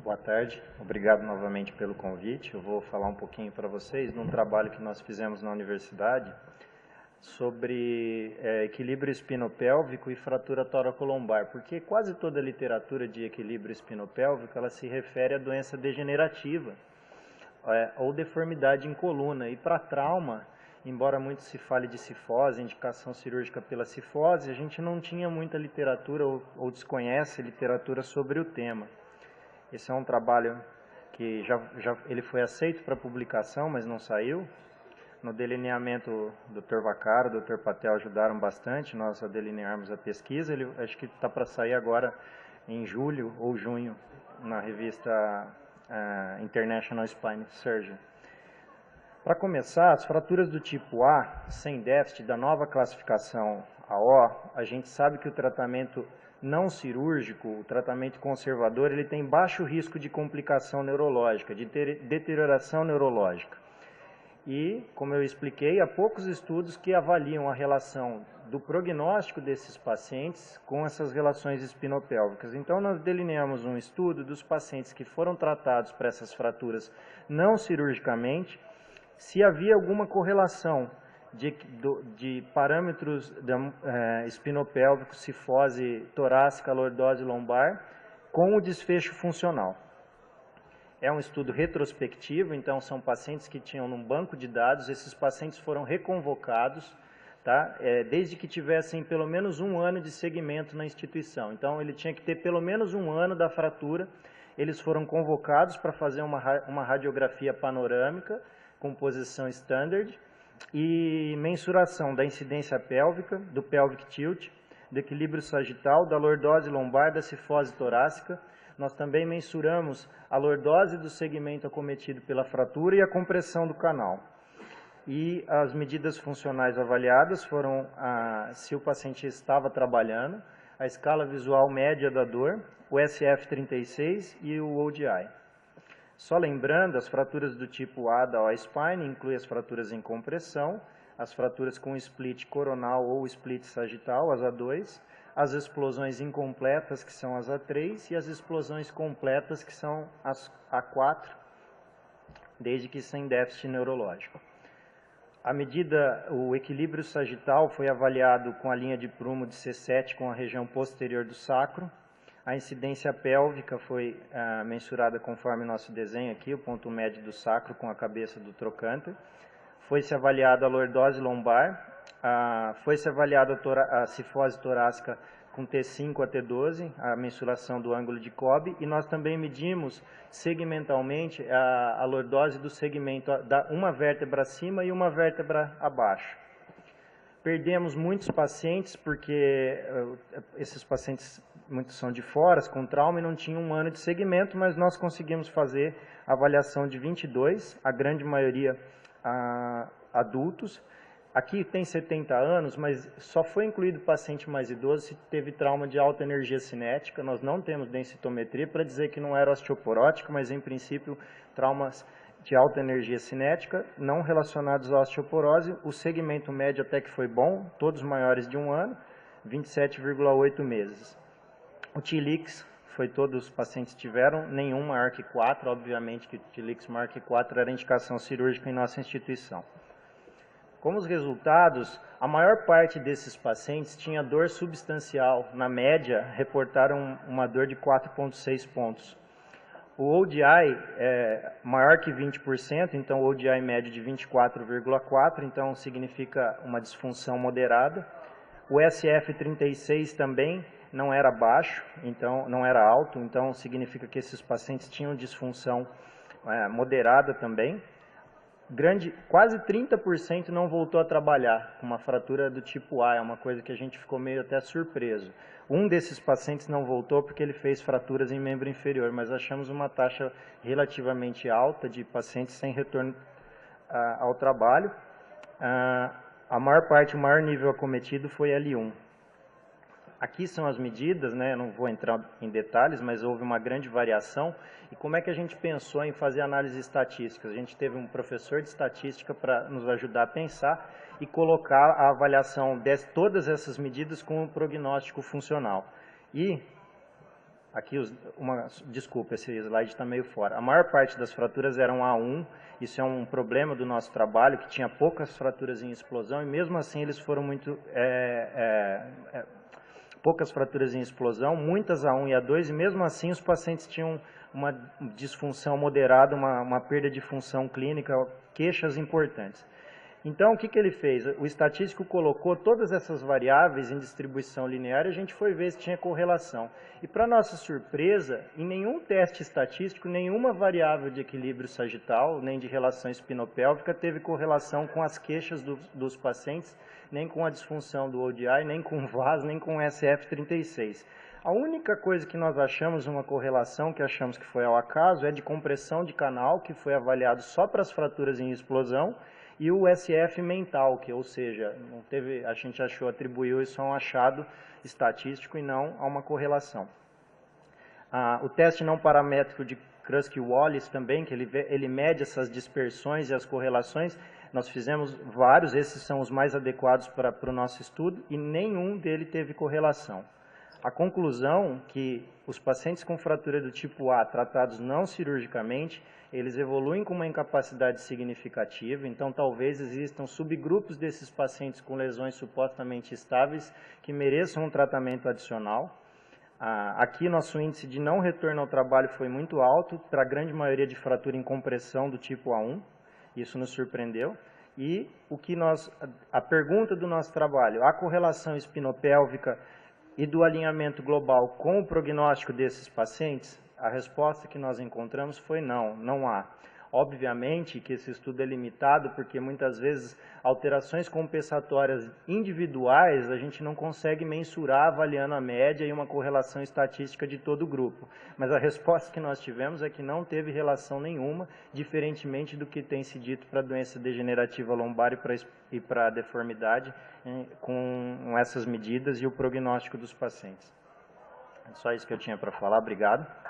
Boa tarde, obrigado novamente pelo convite. Eu vou falar um pouquinho para vocês de um trabalho que nós fizemos na universidade sobre equilíbrio espinopélvico e fratura toracolombar, porque quase toda a literatura de equilíbrio espinopélvico ela se refere à doença degenerativa ou deformidade em coluna, e para trauma, embora muito se fale de cifose, indicação cirúrgica pela cifose, a gente não tinha muita literatura ou desconhece literatura sobre o tema. Esse é um trabalho que ele foi aceito para publicação, mas não saiu. No delineamento, o Dr. Vaccaro, o Dr. Patel ajudaram bastante nós a delinearmos a pesquisa. Ele acho que está para sair agora em julho ou junho na revista International Spine Surgery. Para começar, as fraturas do tipo A, sem déficit, da nova classificação AO, a gente sabe que o tratamento não cirúrgico, o tratamento conservador, ele tem baixo risco de complicação neurológica, de deterioração neurológica. E, como eu expliquei, há poucos estudos que avaliam a relação do prognóstico desses pacientes com essas relações espinopélvicas. Então, nós delineamos um estudo dos pacientes que foram tratados para essas fraturas não cirurgicamente, se havia alguma correlação de parâmetros espinopélvicos, cifose torácica, lordose lombar, com o desfecho funcional. É um estudo retrospectivo, então são pacientes que tinham num banco de dados, esses pacientes foram reconvocados, tá? Desde que tivessem pelo menos 1 ano de segmento na instituição. Então ele tinha que ter pelo menos 1 ano da fratura, eles foram convocados para fazer uma radiografia panorâmica, com posição standard, e mensuração da incidência pélvica, do pelvic tilt, do equilíbrio sagital, da lordose lombar, da cifose torácica. Nós também mensuramos a lordose do segmento acometido pela fratura e a compressão do canal. E as medidas funcionais avaliadas foram se o paciente estava trabalhando, a escala visual média da dor, o SF36 e o ODI. Só lembrando, as fraturas do tipo A da O-spine incluem as fraturas em compressão, as fraturas com split coronal ou split sagital, as A2, as explosões incompletas, que são as A3, e as explosões completas, que são as A4, desde que sem déficit neurológico. O equilíbrio sagital foi avaliado com a linha de prumo de C7 com a região posterior do sacro. A incidência pélvica foi mensurada conforme nosso desenho aqui, o ponto médio do sacro com a cabeça do trocânter. Foi-se avaliada a lordose lombar, foi-se avaliada a cifose torácica com T5 a T12, a mensuração do ângulo de Cobb, e nós também medimos segmentalmente a lordose do segmento da uma vértebra acima e uma vértebra abaixo. Perdemos muitos pacientes porque esses pacientes muitos são de fora, com trauma, e não tinham 1 ano de segmento, mas nós conseguimos fazer a avaliação de 22, a grande maioria adultos. Aqui tem 70 anos, mas só foi incluído paciente mais idoso se teve trauma de alta energia cinética. Nós não temos densitometria para dizer que não era osteoporótico, mas em princípio traumas de alta energia cinética, não relacionados à osteoporose. O segmento médio até que foi bom, todos maiores de 1 ano, 27,8 meses. O TLIX foi todos os pacientes tiveram, nenhum maior que 4, obviamente que o TLIX maior que 4 era indicação cirúrgica em nossa instituição. Como os resultados, a maior parte desses pacientes tinha dor substancial, na média reportaram uma dor de 4,6 pontos. O ODI é maior que 20%, então o ODI médio de 24,4, então significa uma disfunção moderada. O SF36 também não era baixo, então não era alto, então significa que esses pacientes tinham disfunção moderada também. Quase 30% não voltou a trabalhar com uma fratura do tipo A, é uma coisa que a gente ficou meio até surpreso. Um desses pacientes não voltou porque ele fez fraturas em membro inferior, mas achamos uma taxa relativamente alta de pacientes sem retorno ao trabalho. A maior parte, o maior nível acometido foi L1. Aqui são as medidas, né? Eu não vou entrar em detalhes, mas houve uma grande variação. E como é que a gente pensou em fazer análises estatísticas? A gente teve um professor de estatística para nos ajudar a pensar e colocar a avaliação de todas essas medidas com o prognóstico funcional. E aqui, desculpa, esse slide está meio fora. A maior parte das fraturas eram A1, isso é um problema do nosso trabalho, que tinha poucas fraturas em explosão, e mesmo assim eles foram poucas fraturas em explosão, muitas A1 e A2, e mesmo assim os pacientes tinham uma disfunção moderada, uma perda de função clínica, queixas importantes. Então, o que ele fez? O estatístico colocou todas essas variáveis em distribuição linear e a gente foi ver se tinha correlação. E, para nossa surpresa, em nenhum teste estatístico, nenhuma variável de equilíbrio sagital, nem de relação espinopélvica, teve correlação com as queixas dos pacientes, nem com a disfunção do ODI, nem com VAS, nem com SF36. A única coisa que nós achamos uma correlação, que achamos que foi ao acaso, é de compressão de canal, que foi avaliado só para as fraturas em explosão, e o SF mental, que, ou seja, não teve, a gente atribuiu isso a um achado estatístico e não a uma correlação. O teste não paramétrico de Kruskal-Wallis também, que ele mede essas dispersões e as correlações, nós fizemos vários, esses são os mais adequados para o nosso estudo, e nenhum dele teve correlação. A conclusão que os pacientes com fratura do tipo A, tratados não cirurgicamente, eles evoluem com uma incapacidade significativa, então talvez existam subgrupos desses pacientes com lesões supostamente estáveis que mereçam um tratamento adicional. Aqui nosso índice de não retorno ao trabalho foi muito alto, para a grande maioria de fratura em compressão do tipo A1, isso nos surpreendeu. E a pergunta do nosso trabalho, a correlação espinopélvica e do alinhamento global com o prognóstico desses pacientes, a resposta que nós encontramos foi não, não há. Obviamente que esse estudo é limitado porque muitas vezes alterações compensatórias individuais a gente não consegue mensurar avaliando a média e uma correlação estatística de todo o grupo. Mas a resposta que nós tivemos é que não teve relação nenhuma, diferentemente do que tem se dito para a doença degenerativa lombar e para a deformidade com essas medidas e o prognóstico dos pacientes. É só isso que eu tinha para falar. Obrigado.